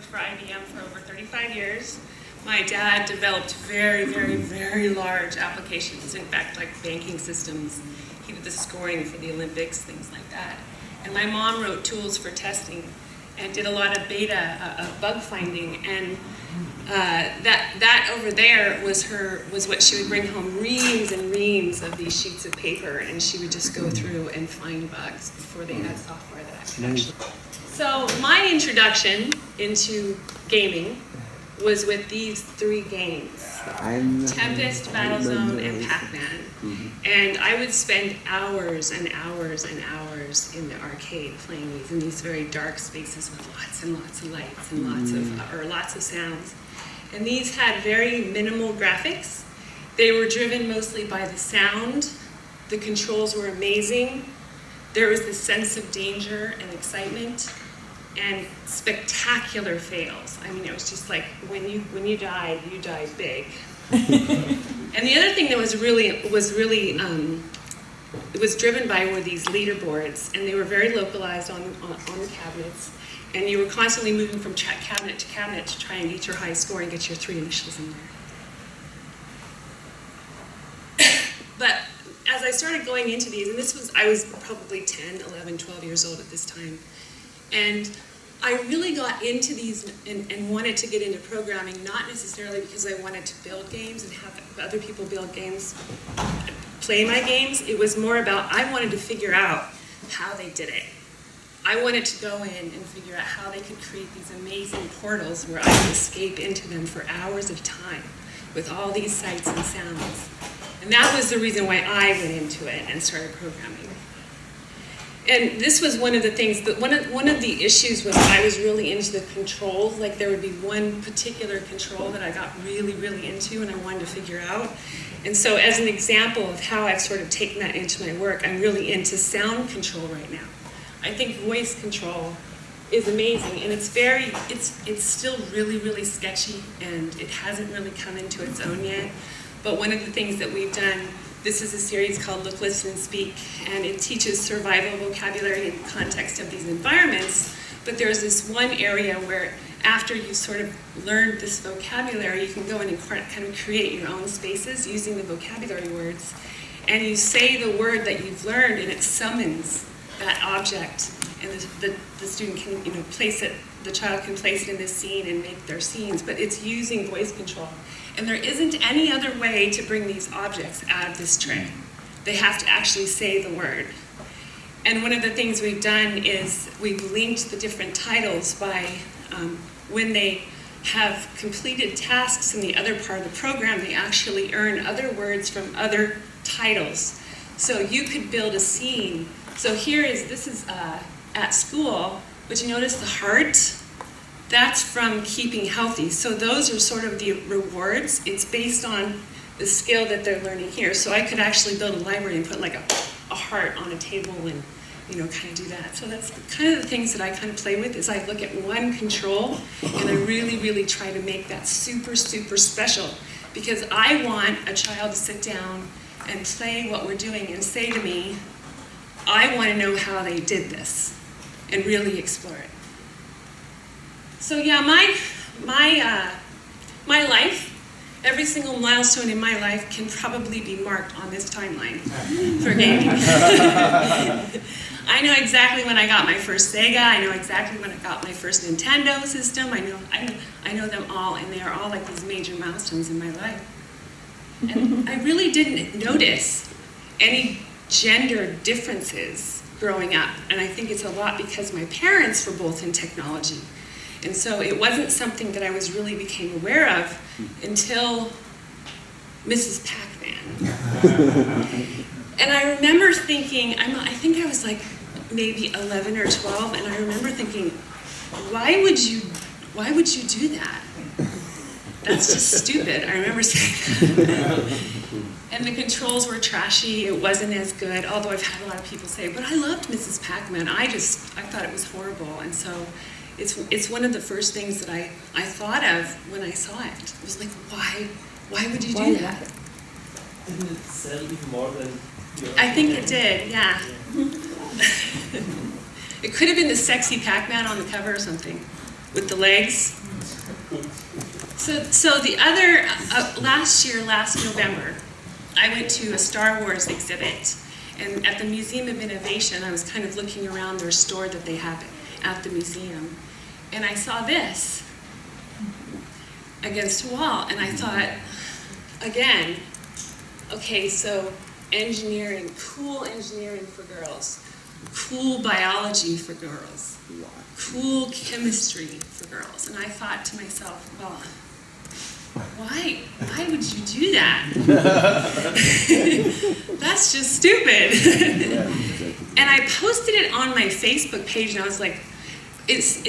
for IBM for over 35 years. My dad developed very, very, very large applications. In fact, like banking systems. He did the scoring for the Olympics, things like that. And my mom wrote tools for testing and did a lot of beta bug finding. And that over there was what she would bring home, reams and reams of these sheets of paper, and she would just go through and find bugs before they had software that I could actually. So my introduction into gaming was with these 3 games: Tempest, Battlezone, and Pac-Man. And I would spend hours and hours and hours in the arcade playing these in these very dark spaces with lots and lots of lights and lots of sounds. And these had very minimal graphics. They were driven mostly by the sound. The controls were amazing. There was this sense of danger and excitement and spectacular fails. I mean, it was just like when you died big. And the other thing that was really it was driven by were these leaderboards, and they were very localized on the cabinets. And you were constantly moving from cabinet to cabinet to try and get your high score and get your 3 initials in there. But as I started going into these, and I was probably 10, 11, 12 years old at this time, and I really got into these and wanted to get into programming, not necessarily because I wanted to build games and have other people build games, play my games. It was more about I wanted to figure out how they did it. I wanted to go in and figure out how they could create these amazing portals where I could escape into them for hours at a time with all these sights and sounds. And that was the reason why I went into it and started programming. And this was one of the things, that one of the issues was I was really into the controls. Like there would be one particular control that I got really, really into and I wanted to figure out. And so as an example of how I've sort of taken that into my work, I'm really into sound control right now. I think voice control is amazing, and it's still really, really sketchy, and it hasn't really come into its own yet. But one of the things that we've done, this is a series called Look, Listen, and Speak, and it teaches survival vocabulary in the context of these environments. But there's this one area where after you sort of learned this vocabulary, you can go in and kind of create your own spaces using the vocabulary words. And you say the word that you've learned, and it summons that object, and the student can, place it, the child can place it in this scene and make their scenes, but it's using voice control. And there isn't any other way to bring these objects out of this tray. They have to actually say the word. And one of the things we've done is we've linked the different titles by when they have completed tasks in the other part of the program, they actually earn other words from other titles. So you could build a scene. So this is at school, but you notice the heart? That's from keeping healthy. So those are sort of the rewards. It's based on the skill that they're learning here. So I could actually build a library and put like a heart on a table and kind of do that. So that's kind of the things that I kind of play with is I look at one control and I really, really try to make that super, super special, because I want a child to sit down and play what we're doing and say to me, I want to know how they did this and really explore it. So yeah, my life, every single milestone in my life can probably be marked on this timeline for gaming. I know exactly when I got my first Sega. I know exactly when I got my first Nintendo system. I know them all, and they are all like these major milestones in my life. And I really didn't notice any gender differences growing up, and I think it's a lot because my parents were both in technology. And so it wasn't something that I really became aware of until Mrs. Pac-Man. And I remember thinking, I think I was like maybe 11 or 12, and I remember thinking, why would you do that? That's just stupid. I remember saying that. And the controls were trashy. It wasn't as good, although I've had a lot of people say, but I loved Mrs. Pac-Man. I thought it was horrible. And so it's one of the first things that I thought of when I saw it. It was like, why would you do that? Didn't it sell even more than your I think it did, yeah. It could have been the sexy Pac-Man on the cover or something. with the legs. So the other, last November, I went to a Star Wars exhibit, and at the Museum of Innovation, I was kind of looking around their store that they have at the museum, and I saw this against a wall, and I thought, again, okay, so engineering, cool engineering for girls, cool biology for girls, cool chemistry for girls, and I thought to myself, well, why would you do that? That's just stupid. And I posted it on my Facebook page, and I was like, is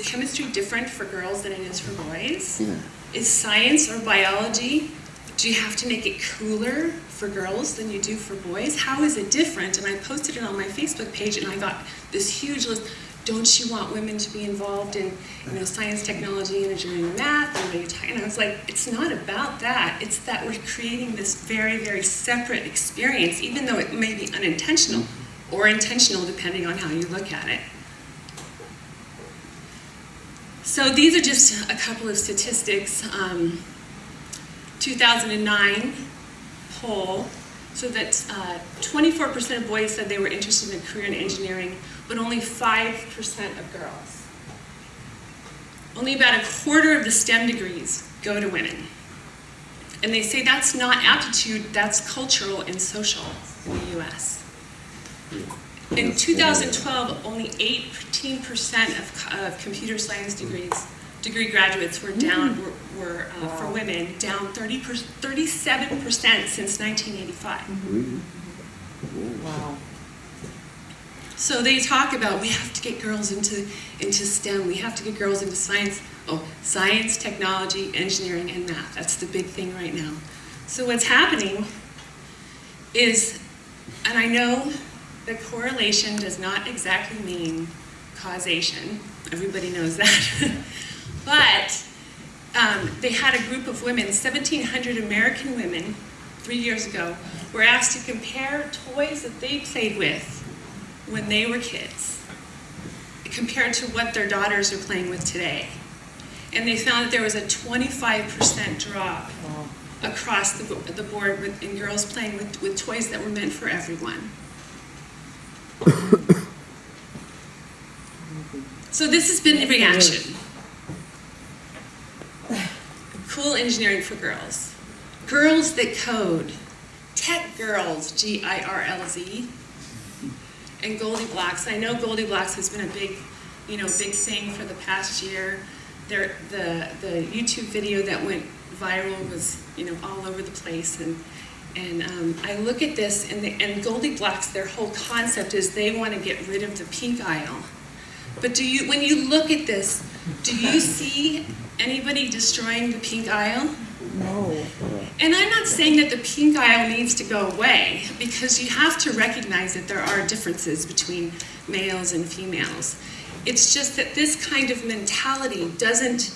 chemistry different for girls than it is for boys? Yeah. Is science or biology, do you have to make it cooler for girls than you do for boys? How is it different? And I posted it on my Facebook page, and I got this huge list. Don't you want women to be involved in, science, technology, engineering, and math? And I was like, it's not about that. It's that we're creating this very, very separate experience, even though it may be unintentional or intentional, depending on how you look at it. So these are just a couple of statistics. 2009 poll, so that 24% of boys said they were interested in a career in engineering, but only 5% of girls. Only about a quarter of the STEM degrees go to women. And they say that's not aptitude, that's cultural and social in the US. In 2012, only 18% of computer science degree graduates were for women, down 37% since 1985. Wow. So they talk about we have to get girls into STEM, we have to get girls into science. Oh, science, technology, engineering, and math. That's the big thing right now. So what's happening is, and I know that correlation does not exactly mean causation. Everybody knows that. But they had a group of women, 1,700 American women, 3 years ago, were asked to compare toys that they played with when they were kids, compared to what their daughters are playing with today. And they found that there was a 25% drop across the board in girls playing with toys that were meant for everyone. So this has been the reaction. Cool engineering for girls. Girls that code. Tech girls, Girlz. And Goldie Blocks. I know Goldie Blocks has been a big thing for the past year. The YouTube video that went viral was, all over the place. And I look at this, and Goldie Blocks, their whole concept is they want to get rid of the pink aisle. But when you look at this, do you see anybody destroying the pink aisle? No. And I'm not saying that the pink aisle needs to go away, because you have to recognize that there are differences between males and females. It's just that this kind of mentality doesn't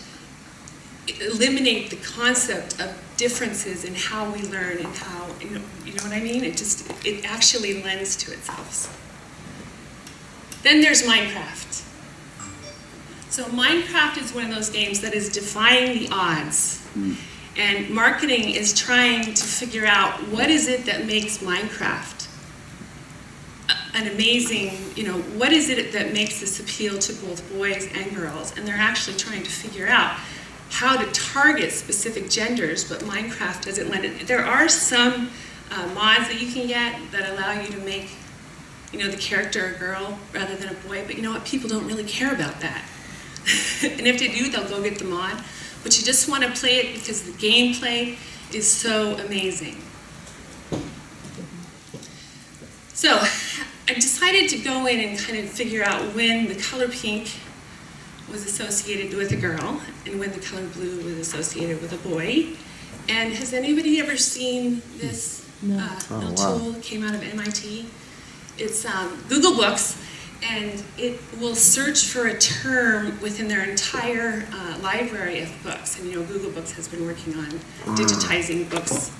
eliminate the concept of differences in how we learn and how, you know what I mean? It actually lends to itself. Then there's Minecraft. So Minecraft is one of those games that is defying the odds. And marketing is trying to figure out what is it that makes Minecraft an amazing, what is it that makes this appeal to both boys and girls? And they're actually trying to figure out how to target specific genders, but Minecraft doesn't lend it. There are some mods that you can get that allow you to make, the character a girl rather than a boy, but you know what? People don't really care about that. And if they do, they'll go get the mod. But you just want to play it because the gameplay is so amazing. So I decided to go in and kind of figure out when the color pink was associated with a girl and when the color blue was associated with a boy. And has anybody ever seen this little tool that came out of MIT? It's Google Books. And it will search for a term within their entire library of books. And Google Books has been working on digitizing books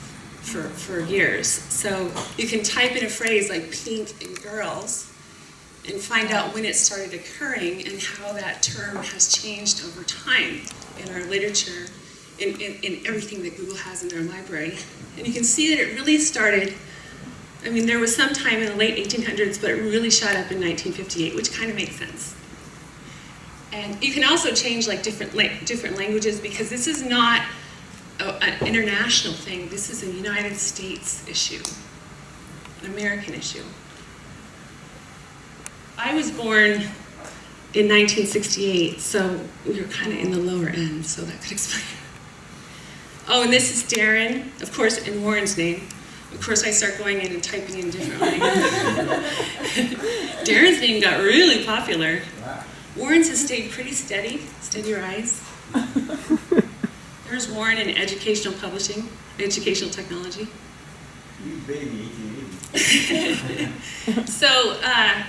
for years. So you can type in a phrase like pink and girls, and find out when it started occurring and how that term has changed over time in our literature, in everything that Google has in their library. And you can see that it really started, I mean, there was some time in the late 1800s, but it really shot up in 1958, which kind of makes sense. And you can also change like different languages, because this is not an international thing. This is a United States issue, an American issue. I was born in 1968, so we were kind of in the lower end, so that could explain. Oh, and this is Darren, of course, in Warren's name. Of course, I start going in and typing in differently. Darren's name got really popular. Warren's has stayed pretty steady. Steady rise. There's Warren in educational publishing, educational technology. You baby 1880. So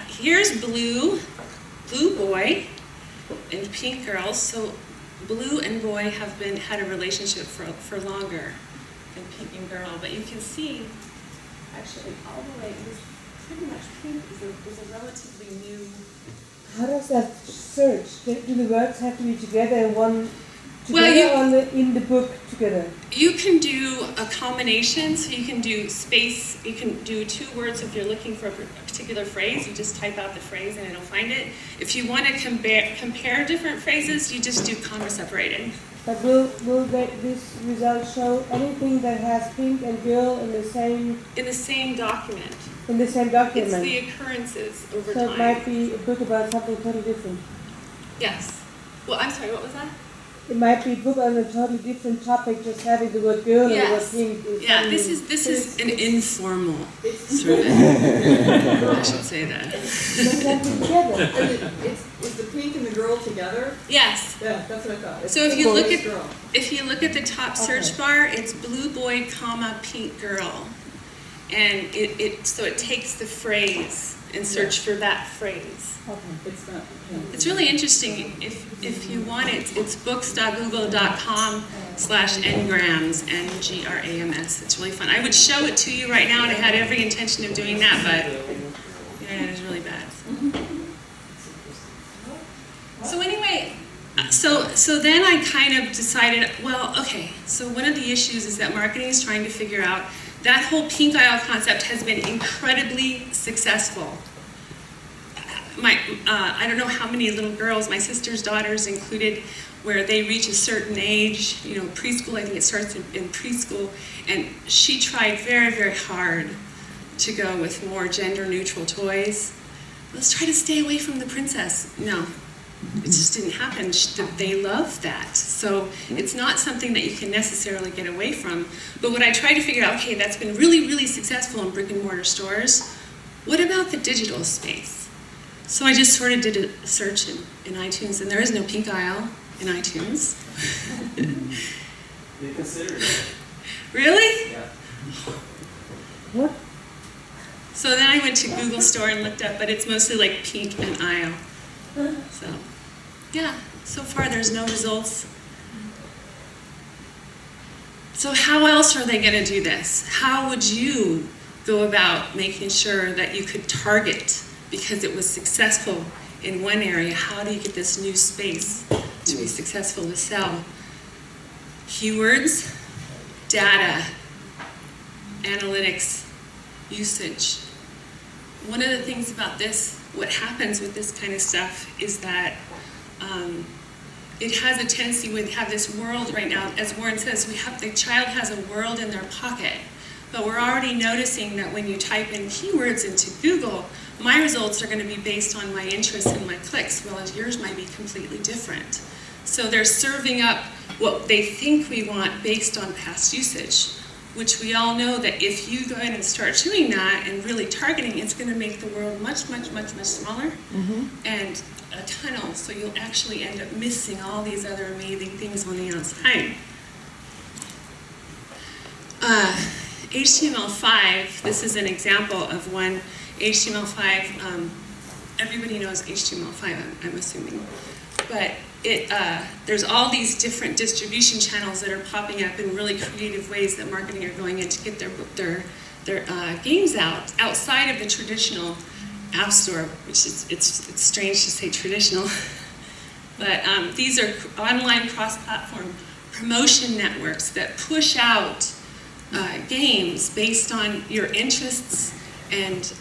here's Blue Boy, and Pink Girl. So Blue and Boy have had a relationship for longer than Pink and Girl, but you can see, actually, all the way, it was pretty much Pink is a relatively new. How does that search? Do the words have to be together in one Well, or in the book together? You can do a combination, so you can do space, you can do two words if you're looking for a particular phrase, you just type out the phrase and it'll find it. If you want to compare different phrases, you just do comma separated. But will this result show anything that has pink and girl in the same document. in the same document? It's the occurrences over So time. it might be a book about something totally different. Yes. Well, I'm sorry, what was that? It might be a book on a totally different topic, just having the word girl and the word Yes. pink. Yeah, this is an informal survey. I should say that. Let's have it together. Is the pink and the girl together? Yes. Yeah, that's what I thought. It's So if the you look boy, at girl. the top search bar, it's Blue Boy, comma, Pink Girl, and so it takes the phrase and search for that phrase. Okay. It's not pink. It's really interesting. If you want it, it's books.google.com/ngrams, NGRAMS. It's really fun. I would show it to you right now, and I had every intention of doing that, but the internet is really bad. So anyway, so then I kind of decided, well, okay, so one of the issues is that marketing is trying to figure out that whole pink aisle concept has been incredibly successful. I don't know how many little girls, my sister's daughters included, where they reach a certain age, preschool, I think it starts in preschool, and she tried very, very hard to go with more gender-neutral toys. Let's try to stay away from the princess. No, it just didn't happen. They love that. So it's not something that you can necessarily get away from. But what I tried to figure out, okay, that's been really, really successful in brick and mortar stores. What about the digital space? So I just sort of did a search in iTunes, and there is no pink aisle in iTunes. They consider it. Really? Yeah. What? So then I went to Google Store and looked up, but it's mostly like pink and aisle. So, yeah, so far there's no results. So how else are they going to do this? How would you go about making sure that you could target, because it was successful in one area, how do you get this new space to be successful to sell? Keywords, data, analytics, usage. One of the things about this, what happens with this kind of stuff is that it has a tendency, we have this world right now, as Warren says, the child has a world in their pocket. But we're already noticing that when you type in keywords into Google, my results are going to be based on my interests and my clicks, whereas yours might be completely different. So they're serving up what they think we want based on past usage, which we all know that if you go in and start doing that and really targeting, it's going to make the world much, much, much, much smaller and a tunnel, so you'll actually end up missing all these other amazing things on the outside. HTML5, this is an example of one. HTML5, everybody knows HTML5, I'm assuming. But there's all these different distribution channels that are popping up in really creative ways that marketing are going in to get their games outside of the traditional App Store, which is it's strange to say traditional, but these are online cross-platform promotion networks that push out games based on your interests and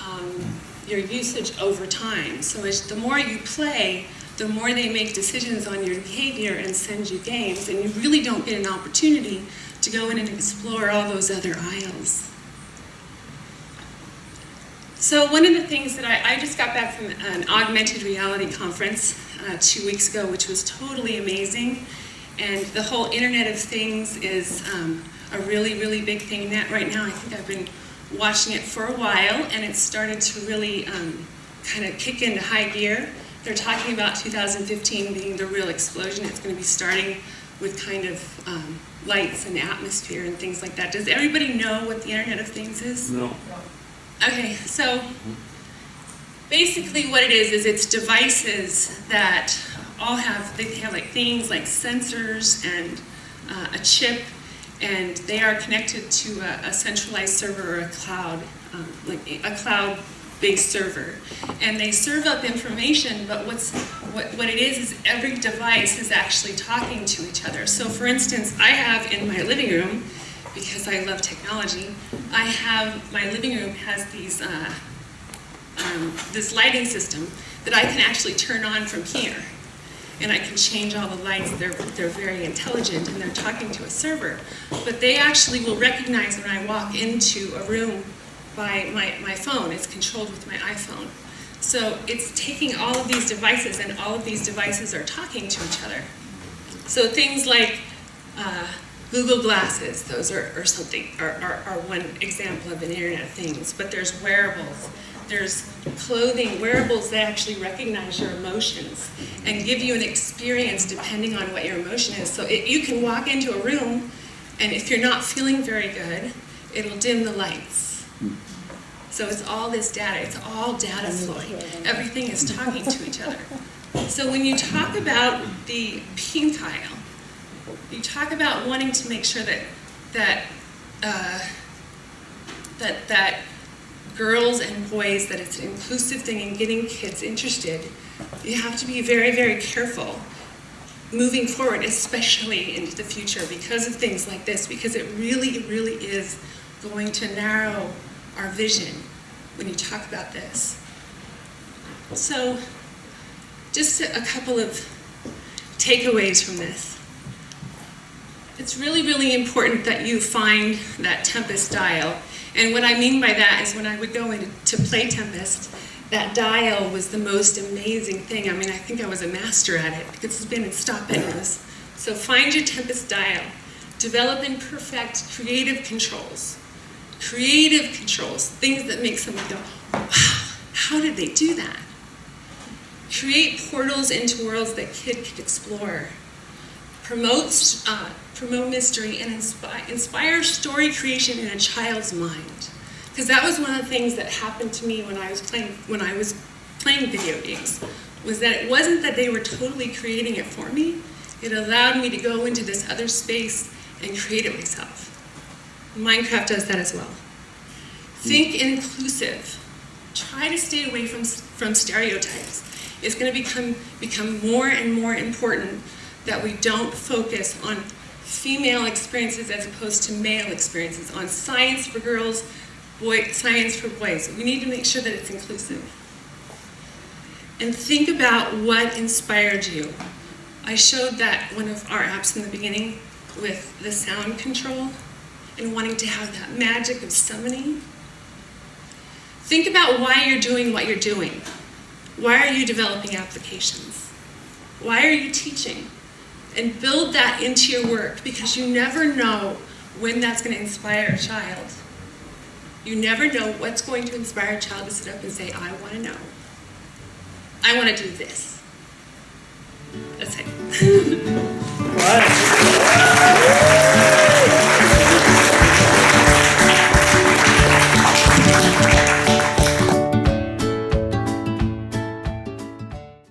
your usage over time. So the more you play, the more they make decisions on your behavior and send you games, and you really don't get an opportunity to go in and explore all those other aisles. So one of the things that I just got back from an augmented reality conference 2 weeks ago, which was totally amazing. And the whole Internet of Things is a really, really big thing right now. I think I've been watching it for a while, and it's started to really kind of kick into high gear. They're talking about 2015 being the real explosion. It's going to be starting with kind of lights and atmosphere and things like that. Does everybody know what the Internet of Things is? No. Okay, so basically what it is it's devices that all have, they have like things like sensors and a chip, and they are connected to a centralized server or a cloud, like a cloud-based server. And they serve up information, but what it is every device is actually talking to each other. So for instance, I have in my living room, because I love technology, my living room has these, this lighting system that I can actually turn on from here. And I can change all the lights. They're very intelligent, and they're talking to a server. But they actually will recognize when I walk into a room by my phone. It's controlled with my iPhone. So it's taking all of these devices, and all of these devices are talking to each other. So things like Google Glasses, those are something, are one example of an Internet of Things. But there's wearables. There's clothing, wearables that actually recognize your emotions and give you an experience depending on what your emotion is. So you can walk into a room, and if you're not feeling very good, it'll dim the lights. So it's all this data. It's all data flowing. Everything is talking to each other. So when you talk about the pink aisle, you talk about wanting to make sure that girls and boys, that it's an inclusive thing and getting kids interested, you have to be very, very careful moving forward, especially into the future, because of things like this, because it really is going to narrow our vision when you talk about this. So just a couple of takeaways from this. It's really, really important that you find that Tempest dial. And what I mean by that is when I would go in to play Tempest, that dial was the most amazing thing. I mean, I think I was a master at it because it's been in stop menus. So find your Tempest dial. Develop and perfect creative controls. Creative controls, things that make someone go, wow, how did they do that? Create portals into worlds that kids can explore. Promote mystery and inspire story creation in a child's mind. Because that was one of the things that happened to me when I was playing video games, was that it wasn't that they were totally creating it for me. It allowed me to go into this other space and create it myself. Minecraft does that as well. Think inclusive. Try to stay away from stereotypes. It's going to become more and more important that we don't focus on female experiences as opposed to male experiences, on science for girls, science for boys. We need to make sure that it's inclusive. And think about what inspired you. I showed that one of our apps in the beginning with the sound control and wanting to have that magic of summoning. Think about why you're doing what you're doing. Why are you developing applications? Why are you teaching? And build that into your work, because you never know when that's going to inspire a child. You never know what's going to inspire a child to sit up and say, I want to know. I want to do this. That's it. Right.